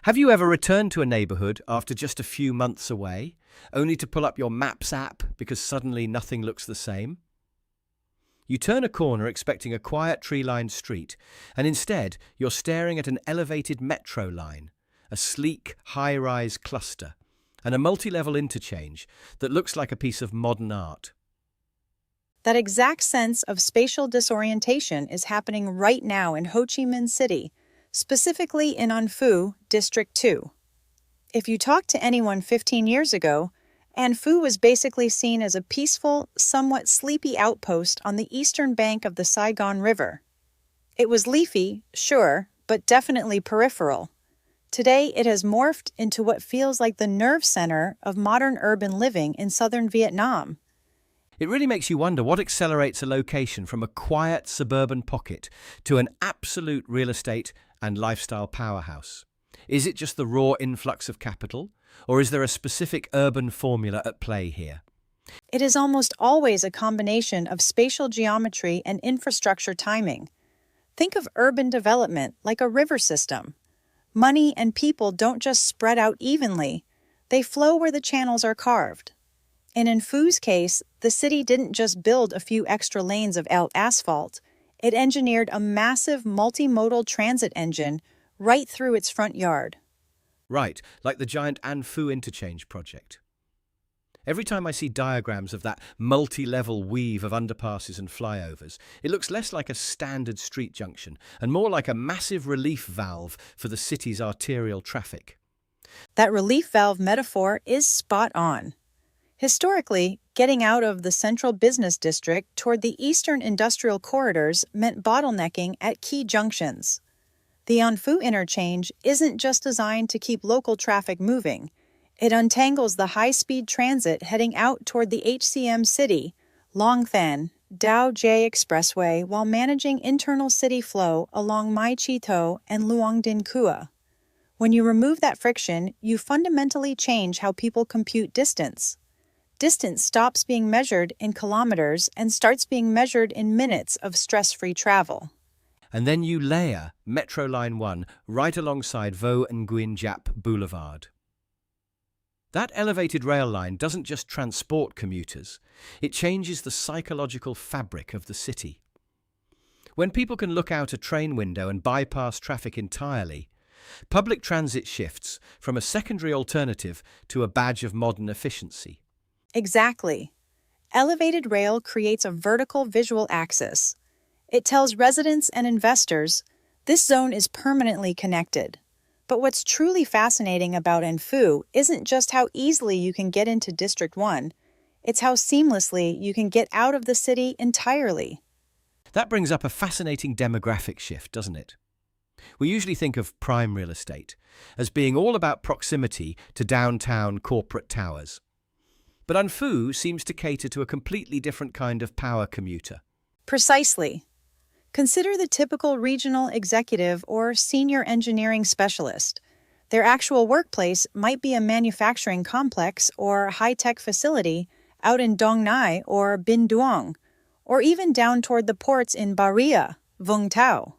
Have you ever returned to a neighborhood after just a few months away, only to pull up your Maps app because suddenly nothing looks the same? You turn a corner expecting a quiet tree-lined street, and instead you're staring at an elevated metro line, a sleek, high-rise cluster, and a multi-level interchange that looks like a piece of modern art. That exact sense of spatial disorientation is happening right now in Ho Chi Minh City, specifically in An Phu, District 2. If you talked to anyone 15 years ago, An Phu was basically seen as a peaceful, somewhat sleepy outpost on the eastern bank of the Saigon River. It was leafy, sure, but definitely peripheral. Today, it has morphed into what feels like the nerve center of modern urban living in southern Vietnam. It really makes you wonder what accelerates a location from a quiet suburban pocket to an absolute real estate and lifestyle powerhouse. Is it just the raw influx of capital, or is there a specific urban formula at play here? It is almost always a combination of spatial geometry and infrastructure timing. Think of urban development like a river system. Money and people don't just spread out evenly, they flow where the channels are carved. In An Phu's case, the city didn't just build a few extra lanes of asphalt, it engineered a massive multimodal transit engine right through its front yard. Right, like the giant An Phu interchange project. Every time I see diagrams of that multi-level weave of underpasses and flyovers, it looks less like a standard street junction and more like a massive relief valve for the city's arterial traffic. That relief valve metaphor is spot on. Historically, getting out of the central business district toward the eastern industrial corridors meant bottlenecking at key junctions. The An Phu interchange isn't just designed to keep local traffic moving. It untangles the high-speed transit heading out toward the HCM city, Long Than, Dao J Expressway, while managing internal city flow along Mai Chi To and Luong Din Kua. When you remove that friction, you fundamentally change how people compute distance. Distance stops being measured in kilometers and starts being measured in minutes of stress-free travel. And then you layer Metro Line 1 right alongside Vo Nguyen Giap Boulevard. That elevated rail line doesn't just transport commuters, it changes the psychological fabric of the city. When people can look out a train window and bypass traffic entirely, public transit shifts from a secondary alternative to a badge of modern efficiency. Exactly. Elevated rail creates a vertical visual axis. It tells residents and investors, this zone is permanently connected. But what's truly fascinating about An Phu isn't just how easily you can get into District 1, it's how seamlessly you can get out of the city entirely. That brings up a fascinating demographic shift, doesn't it? We usually think of prime real estate as being all about proximity to downtown corporate towers. But An Phu seems to cater to a completely different kind of power commuter. Precisely. Consider the typical regional executive or senior engineering specialist. Their actual workplace might be a manufacturing complex or high-tech facility out in Dong Nai or Binh Duong, or even down toward the ports in Ba Ria, Vung Tau.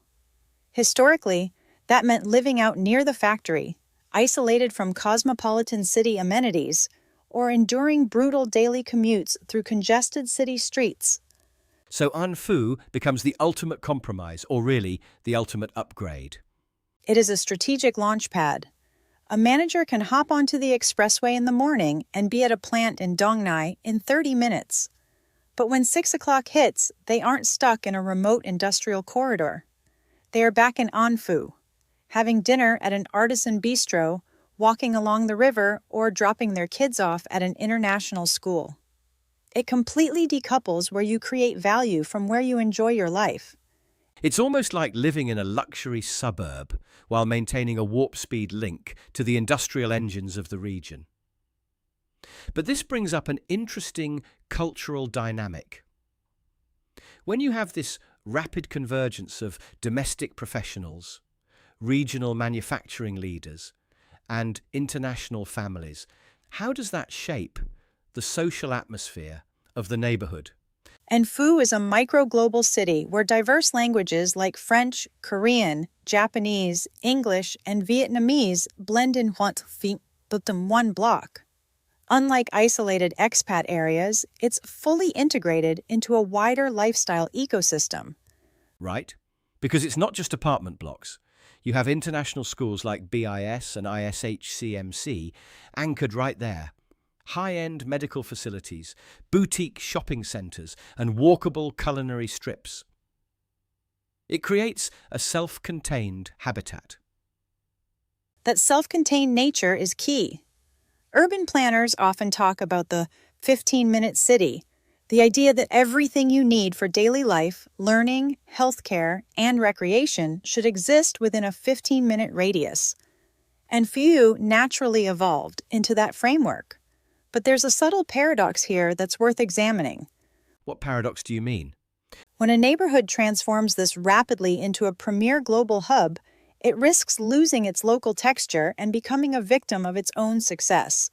Historically, that meant living out near the factory, isolated from cosmopolitan city amenities, or enduring brutal daily commutes through congested city streets. So An Phu becomes the ultimate compromise, or really, the ultimate upgrade. It is a strategic launchpad. A manager can hop onto the expressway in the morning and be at a plant in Dong Nai in 30 minutes. But when 6 o'clock hits, they aren't stuck in a remote industrial corridor. They are back in An Phu, having dinner at an artisan bistro, walking along the river, or dropping their kids off at an international school. It completely decouples where you create value from where you enjoy your life. It's almost like living in a luxury suburb while maintaining a warp-speed link to the industrial engines of the region. But this brings up an interesting cultural dynamic. When you have this rapid convergence of domestic professionals, regional manufacturing leaders, and international families, how does that shape the social atmosphere of the neighborhood? An Phu is a micro-global city where diverse languages like French, Korean, Japanese, English, and Vietnamese blend in one block. Unlike isolated expat areas, it's fully integrated into a wider lifestyle ecosystem. Right? Because it's not just apartment blocks. You have international schools like BIS and ISHCMC anchored right there. High-end medical facilities, boutique shopping centres, and walkable culinary strips. It creates a self-contained habitat. That self-contained nature is key. Urban planners often talk about the 15-minute city, the idea that everything you need for daily life, learning, healthcare, and recreation should exist within a 15-minute radius. And Phu naturally evolved into that framework. But there's a subtle paradox here that's worth examining. What paradox do you mean? When a neighborhood transforms this rapidly into a premier global hub, it risks losing its local texture and becoming a victim of its own success.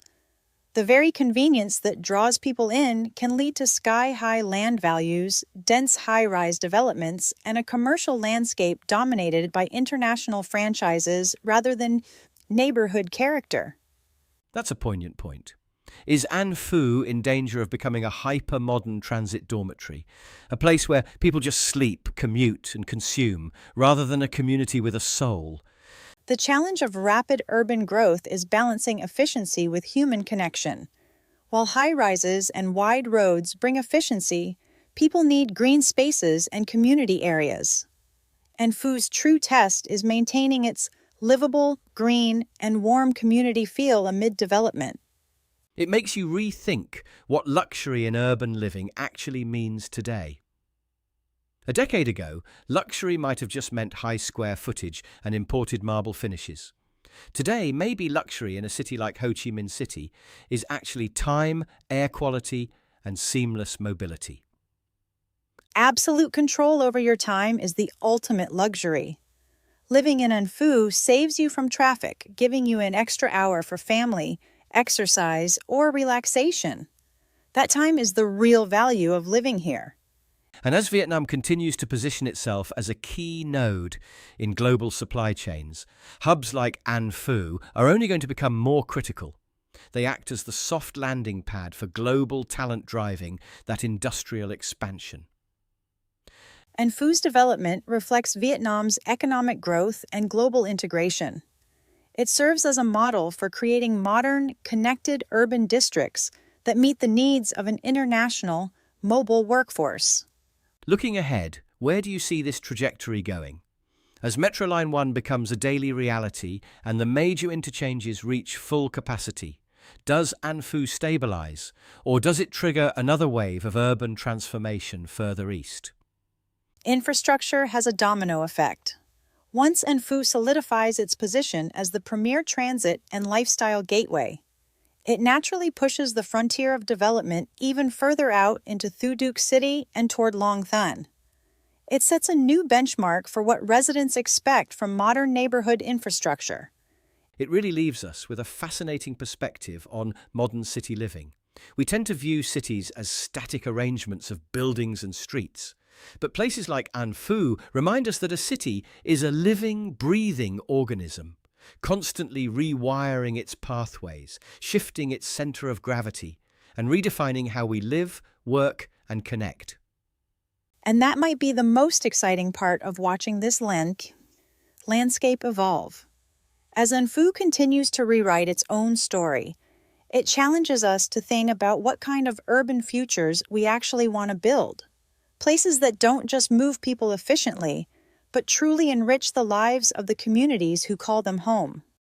The very convenience that draws people in can lead to sky-high land values, dense high-rise developments, and a commercial landscape dominated by international franchises rather than neighborhood character. That's a poignant point. Is An Phu in danger of becoming a hyper-modern transit dormitory, a place where people just sleep, commute, and consume, rather than a community with a soul? The challenge of rapid urban growth is balancing efficiency with human connection. While high-rises and wide roads bring efficiency, people need green spaces and community areas. And Phu's true test is maintaining its livable, green, and warm community feel amid development. It makes you rethink what luxury in urban living actually means today. A decade ago, luxury might have just meant high square footage and imported marble finishes. Today, maybe luxury in a city like Ho Chi Minh City is actually time, air quality, and seamless mobility. Absolute control over your time is the ultimate luxury. Living in An Phu saves you from traffic, giving you an extra hour for family, exercise, or relaxation. That time is the real value of living here. And as Vietnam continues to position itself as a key node in global supply chains, hubs like An Phu are only going to become more critical. They act as the soft landing pad for global talent driving that industrial expansion. An Phu's development reflects Vietnam's economic growth and global integration. It serves as a model for creating modern, connected urban districts that meet the needs of an international, mobile workforce. Looking ahead, where do you see this trajectory going? As Metro Line 1 becomes a daily reality and the major interchanges reach full capacity, does An Phu stabilise, or does it trigger another wave of urban transformation further east? Infrastructure has a domino effect. Once An Phu solidifies its position as the premier transit and lifestyle gateway, it naturally pushes the frontier of development even further out into Thu Duc City and toward Long Thanh. It sets a new benchmark for what residents expect from modern neighborhood infrastructure. It really leaves us with a fascinating perspective on modern city living. We tend to view cities as static arrangements of buildings and streets. But places like An Phu remind us that a city is a living, breathing organism, constantly rewiring its pathways, shifting its centre of gravity, and redefining how we live, work, and connect. And that might be the most exciting part of watching this landscape evolve. As An Phu continues to rewrite its own story, it challenges us to think about what kind of urban futures we actually want to build. Places that don't just move people efficiently, but truly enrich the lives of the communities who call them home.